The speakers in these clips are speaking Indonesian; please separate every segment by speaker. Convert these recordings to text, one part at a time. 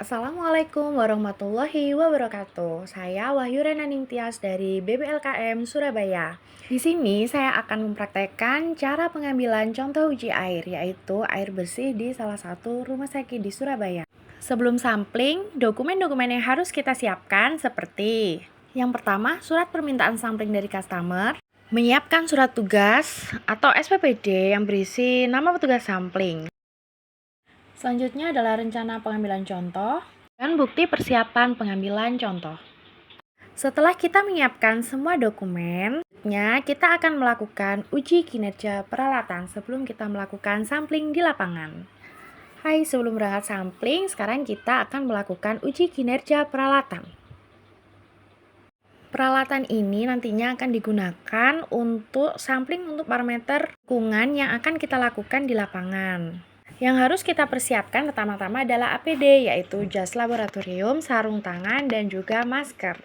Speaker 1: Assalamualaikum warahmatullahi wabarakatuh. Saya Wahyu Renaning Tias dari BBLKM Surabaya. Di sini saya akan mempraktekkan cara pengambilan contoh uji air, yaitu air bersih di salah satu rumah sakit di Surabaya. Sebelum sampling, dokumen-dokumen yang harus kita siapkan seperti yang pertama, surat permintaan sampling dari customer, menyiapkan surat tugas atau SPPD yang berisi nama petugas sampling. Selanjutnya adalah rencana pengambilan contoh dan bukti persiapan pengambilan contoh. Setelah kita menyiapkan semua dokumen, kita akan melakukan uji kinerja peralatan sebelum kita melakukan sampling di lapangan. Hai, sebelum berangkat sampling, sekarang kita akan melakukan uji kinerja peralatan. Peralatan ini nantinya akan digunakan untuk sampling untuk parameter lingkungan yang akan kita lakukan di lapangan. Yang harus kita persiapkan pertama-tama adalah APD, yaitu jas laboratorium, sarung tangan, dan juga masker.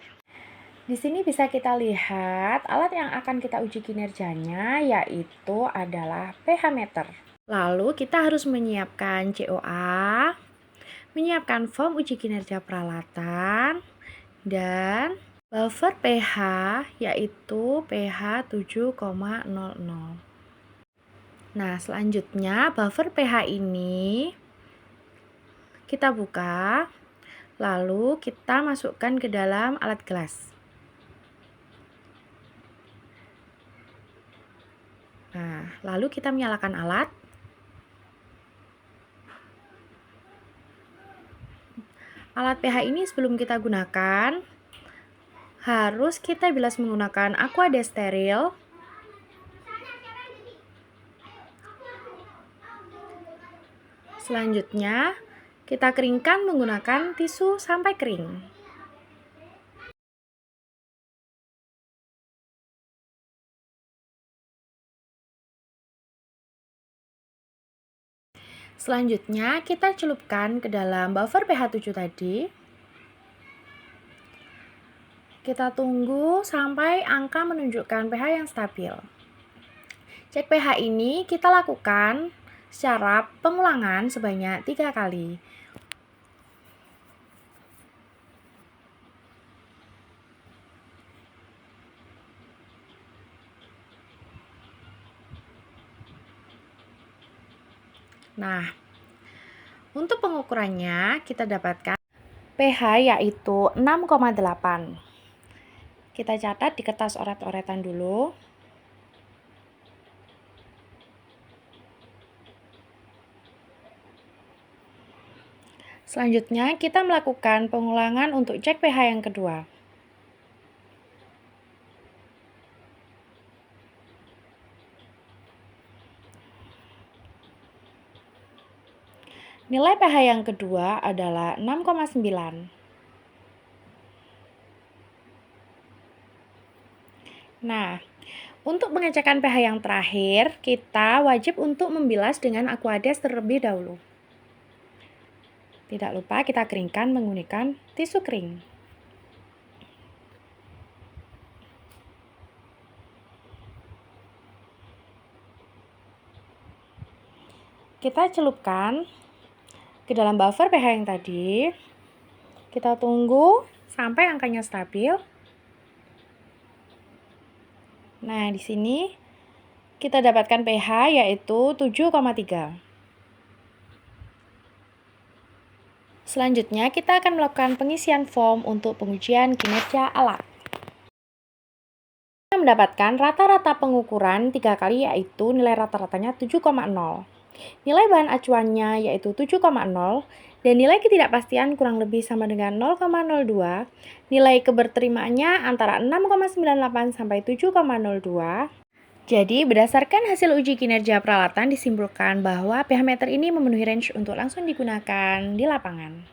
Speaker 1: Di sini bisa kita lihat alat yang akan kita uji kinerjanya, yaitu adalah pH meter. Lalu kita harus menyiapkan COA, menyiapkan form uji kinerja peralatan, dan buffer pH, yaitu pH 7,00. Nah, selanjutnya buffer pH ini kita buka, lalu kita masukkan ke dalam alat gelas. Nah, lalu kita menyalakan alat. Alat pH ini sebelum kita gunakan, harus kita bilas menggunakan aqua desteril. Selanjutnya, kita keringkan menggunakan tisu sampai kering. Selanjutnya, kita celupkan ke dalam buffer pH 7 tadi. Kita tunggu sampai angka menunjukkan pH yang stabil. Cek pH ini kita lakukan secara pengulangan sebanyak 3 kali. Nah, untuk pengukurannya kita dapatkan pH yaitu 6,8. Kita catat di kertas oret-oretan dulu. Selanjutnya, kita melakukan pengulangan untuk cek pH yang kedua. Nilai pH yang kedua adalah 6,9. Nah, untuk pengecekan pH yang terakhir, kita wajib untuk membilas dengan aquades terlebih dahulu. Tidak lupa kita keringkan menggunakan tisu kering. Kita celupkan ke dalam buffer pH yang tadi. Kita tunggu sampai angkanya stabil. Nah, di sini kita dapatkan pH yaitu 7,3. Selanjutnya, kita akan melakukan pengisian form untuk pengujian kinerja alat. Kita mendapatkan rata-rata pengukuran 3 kali yaitu nilai rata-ratanya 7,0. Nilai bahan acuannya yaitu 7,0 dan nilai ketidakpastian kurang lebih sama dengan 0,02. Nilai keberterimaannya antara 6,98 sampai 7,02. Jadi, berdasarkan hasil uji kinerja peralatan disimpulkan bahwa pH meter ini memenuhi range untuk langsung digunakan di lapangan.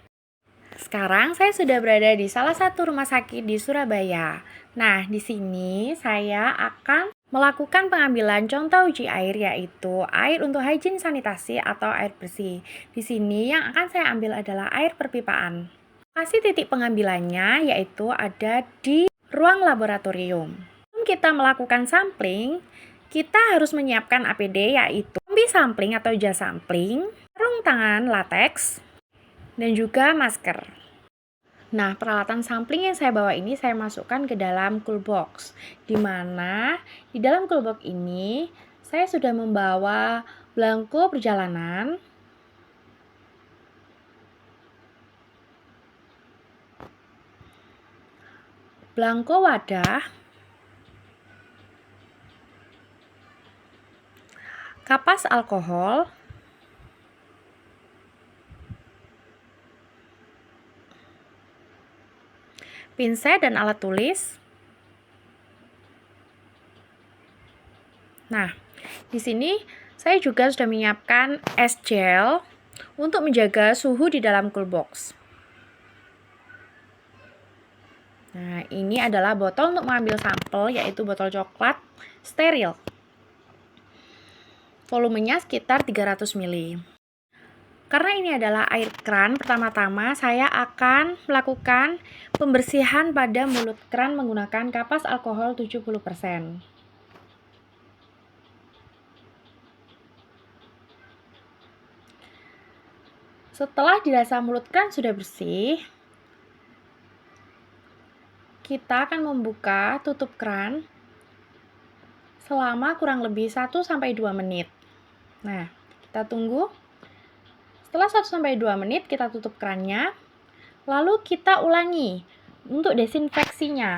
Speaker 1: Sekarang saya sudah berada di salah satu rumah sakit di Surabaya. Nah, di sini saya akan melakukan pengambilan contoh uji air, yaitu air untuk hygiene sanitasi atau air bersih. Di sini yang akan saya ambil adalah air perpipaan. Lokasi titik pengambilannya yaitu ada di ruang laboratorium. Sebelum kita melakukan sampling, kita harus menyiapkan APD yaitu kombi sampling atau jas sampling, sarung tangan latex, dan juga masker. Nah, peralatan sampling yang saya bawa ini saya masukkan ke dalam cool box, di mana di dalam cool box ini saya sudah membawa belangko perjalanan, belangko wadah, kapas alkohol, pinset dan alat tulis. Nah, di sini saya juga sudah menyiapkan es gel untuk menjaga suhu di dalam cool box. Nah, ini adalah botol untuk mengambil sampel, yaitu botol coklat steril. Volumenya sekitar 300 ml. Karena ini adalah air keran, pertama-tama saya akan melakukan pembersihan pada mulut keran menggunakan kapas alkohol 70%. Setelah dirasa mulut keran sudah bersih, kita akan membuka tutup keran selama kurang lebih 1-2 menit. Nah, kita tunggu. Setelah 1-2 menit, kita tutup kerannya. Lalu kita ulangi untuk desinfeksinya.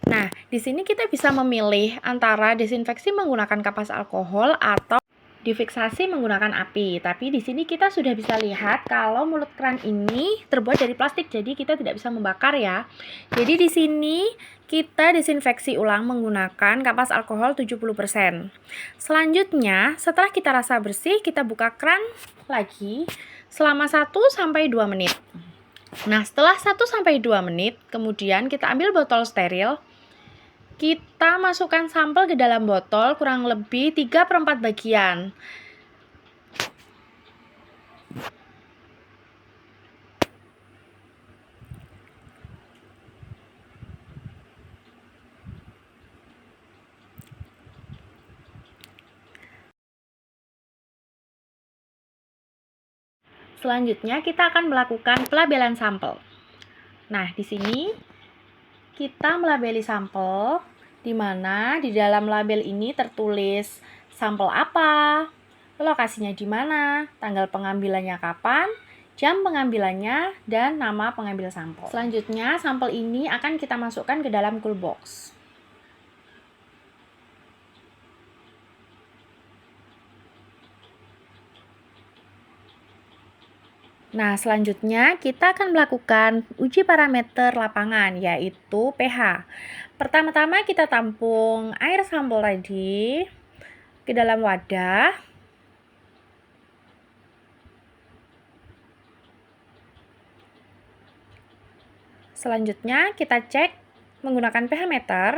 Speaker 1: Nah, di sini kita bisa memilih antara desinfeksi menggunakan kapas alkohol atau difiksasi menggunakan api. Tapi di sini kita sudah bisa lihat kalau mulut keran ini terbuat dari plastik, jadi kita tidak bisa membakar ya. Jadi di sini kita desinfeksi ulang menggunakan kapas alkohol 70%. Selanjutnya, setelah kita rasa bersih, kita buka keran lagi selama 1-2 menit. Nah, setelah 1-2 menit, kemudian kita ambil botol steril. Kita masukkan sampel ke dalam botol kurang lebih 3/4 bagian. Selanjutnya kita akan melakukan pelabelan sampel. Nah, di sini kita melabeli sampel, di mana di dalam label ini tertulis sampel apa, lokasinya di mana, tanggal pengambilannya kapan, jam pengambilannya, dan nama pengambil sampel. Selanjutnya, sampel ini akan kita masukkan ke dalam cool box. Nah, selanjutnya kita akan melakukan uji parameter lapangan, yaitu pH. Pertama-tama kita tampung air sampel tadi ke dalam wadah. Selanjutnya kita cek menggunakan pH meter.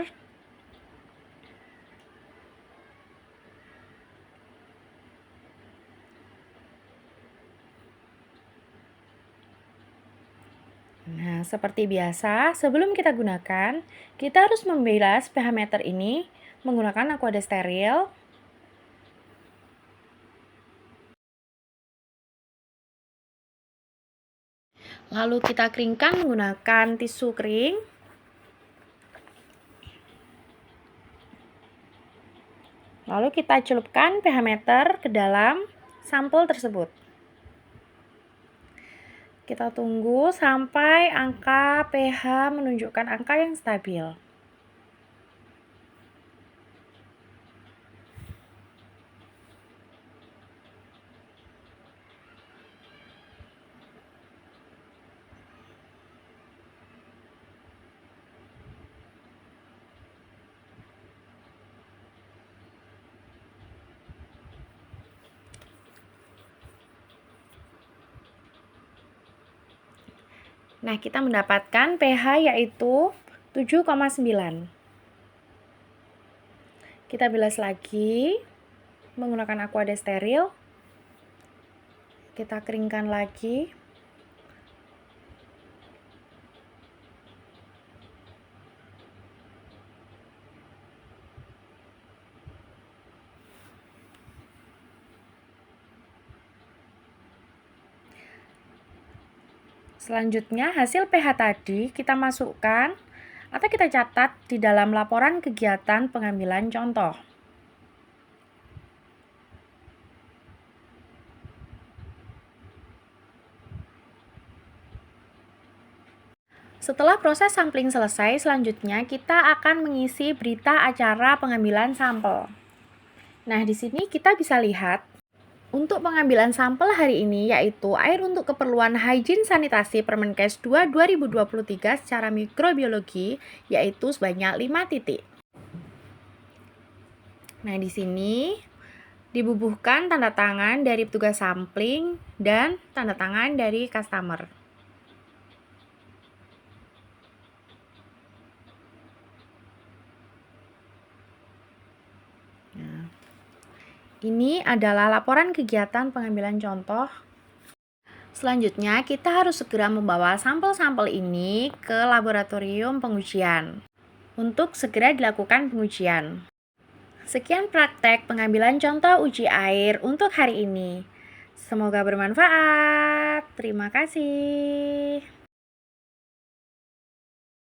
Speaker 1: Nah, seperti biasa, sebelum kita gunakan, kita harus membilas pH meter ini menggunakan aqua steril. Lalu kita keringkan menggunakan tisu kering. Lalu kita celupkan pH meter ke dalam sampel tersebut. Kita tunggu sampai angka pH menunjukkan angka yang stabil. Nah, kita mendapatkan pH yaitu 7,9. Kita bilas lagi menggunakan aqua steril. Kita keringkan lagi. Selanjutnya, hasil pH tadi kita masukkan atau kita catat di dalam laporan kegiatan pengambilan contoh. Setelah proses sampling selesai, selanjutnya kita akan mengisi berita acara pengambilan sampel. Nah, di sini kita bisa lihat untuk pengambilan sampel hari ini yaitu air untuk keperluan hygiene sanitasi Permenkes 2 2023 secara mikrobiologi yaitu sebanyak 5 titik. Nah, di sini dibubuhkan tanda tangan dari petugas sampling dan tanda tangan dari customer. Nah, ini adalah laporan kegiatan pengambilan contoh. Selanjutnya, kita harus segera membawa sampel-sampel ini ke laboratorium pengujian untuk segera dilakukan pengujian. Sekian praktek pengambilan contoh uji air untuk hari ini. Semoga bermanfaat. Terima kasih.